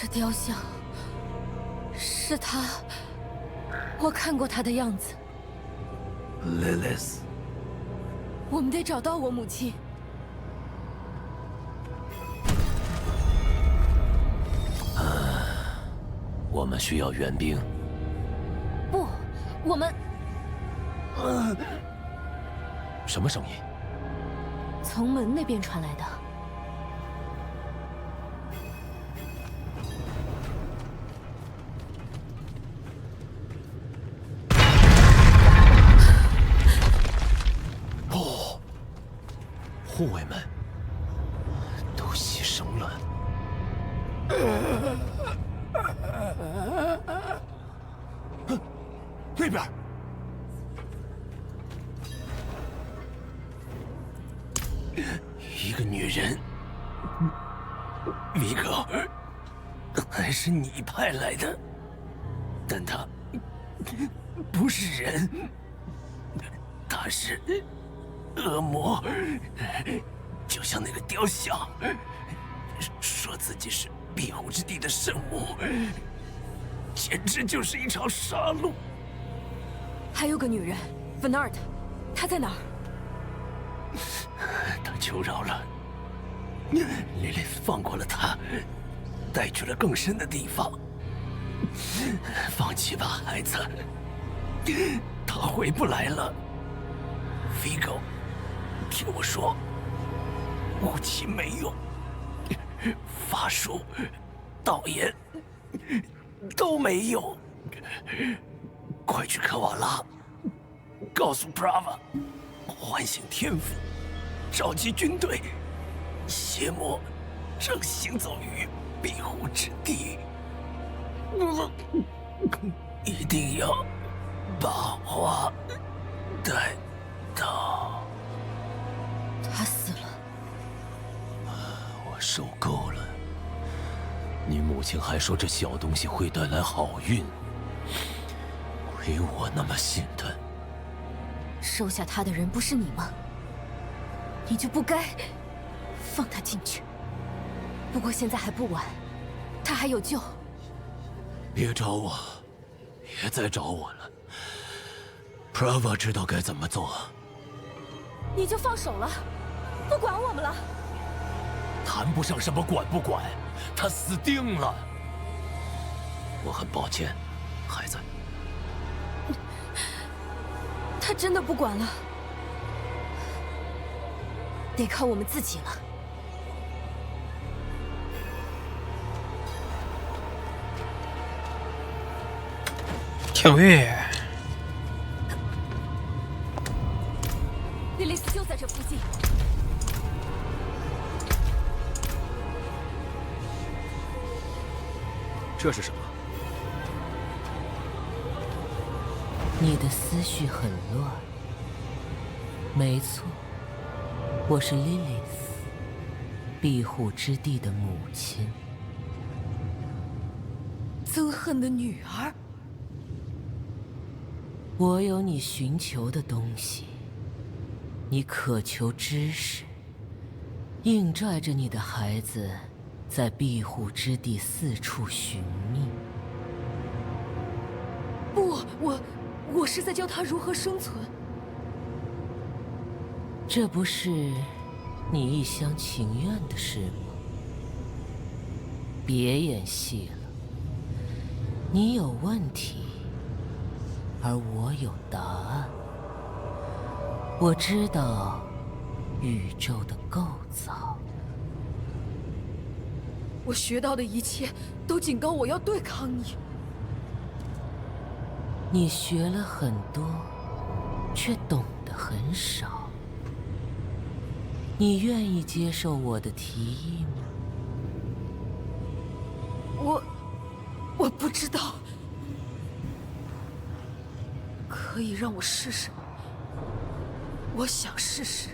这雕像是他，我看过他的样子。Lilith，我们得找到我母亲。我们需要援兵。不，我们什么声音？从门那边传来的。不，护卫们都牺牲了。那边，一个女人，米格，还是你派来的？但她不是人，她是恶魔，就像那个雕像，说自己是庇护之地的圣母，简直就是一场杀戮。还有个女人 ，Bernard， 她在哪儿？他求饶了，莉莉放过了他，带去了更深的地方。放弃吧，孩子，他回不来了。Vigo， 听我说，武器没用，法术、道言都没用。快去科瓦拉，告诉 Prava， 唤醒天赋，召集军队，邪魔正行走于庇护之地，一定要把话带到。她死了。我受够了。你母亲还说这小东西会带来好运，亏我那么信他。收下他的人不是你吗？你就不该放他进去。不过现在还不晚，他还有救。别找我，别再找我了。Prava 知道该怎么做。你就放手了，不管我们了。谈不上什么管不管，他死定了。我很抱歉，孩子。他真的不管了，得靠我们自己了。跳跃。莉莉丝就在这附近。这是什么？你的思绪很乱。没错，我是莉莉丝，庇护之地的母亲。憎恨的女儿。我有你寻求的东西，你渴求知识，硬拽着你的孩子在庇护之地四处寻觅。不，我是在教他如何生存。这不是你一厢情愿的事吗？别演戏了，你有问题，而我有答案。我知道宇宙的构造。我学到的一切都警告我要对抗你。你学了很多，却懂得很少。你愿意接受我的提议吗？我不知道。可以让我试试吗？我想试试。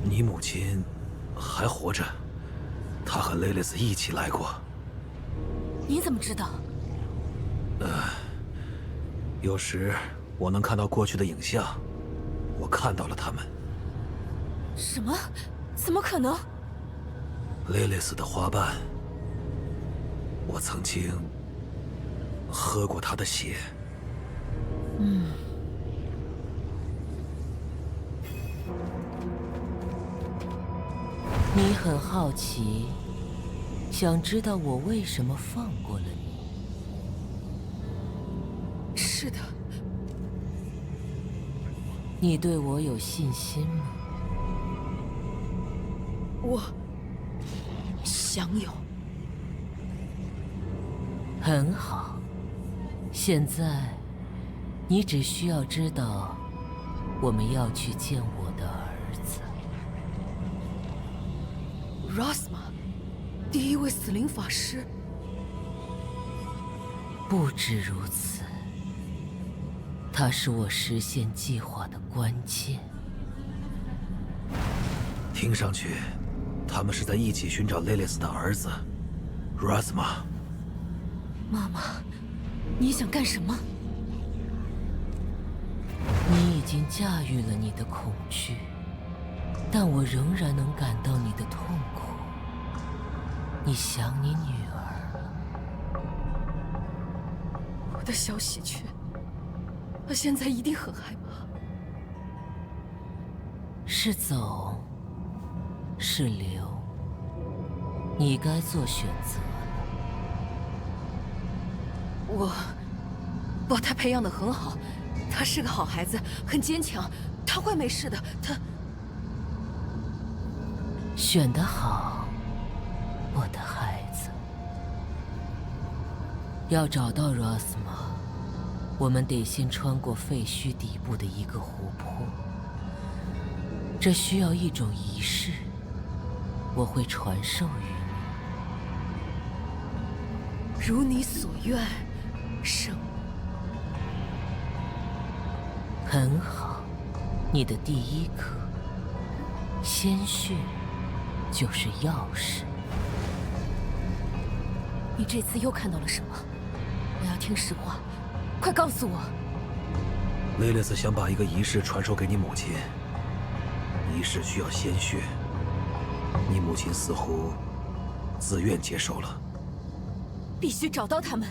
你母亲还活着，她和蕾蕾丝一起来过。你怎么知道？有时我能看到过去的影像，我看到了他们。什么？怎么可能？蕾蕾丝的花瓣我曾经喝过他的血。你很好奇，想知道我为什么放过了你？是的，你对我有信心吗？我享有。很好，现在你只需要知道，我们要去见我的儿子。Rosma， 第一位死灵法师。不止如此，他是我实现计划的关键。听上去，他们是在一起寻找雷雷斯的儿子 Rosma。妈妈，你想干什么？你已经驾驭了你的恐惧，但我仍然能感到你的痛苦。你想你女儿。我的小喜鹊，他现在一定很害怕。是走，是留，你该做选择。我把他培养得很好，他是个好孩子，很坚强，他会没事的。他选得好，我的孩子。要找到 Rosma， 我们得先穿过废墟底部的一个湖泊。这需要一种仪式，我会传授于你。如你所愿，圣。很好，你的第一课，鲜血就是钥匙。你这次又看到了什么？我要听实话，快告诉我。雷雷斯想把一个仪式传授给你母亲，仪式需要鲜血，你母亲似乎自愿接受了。必须找到他们。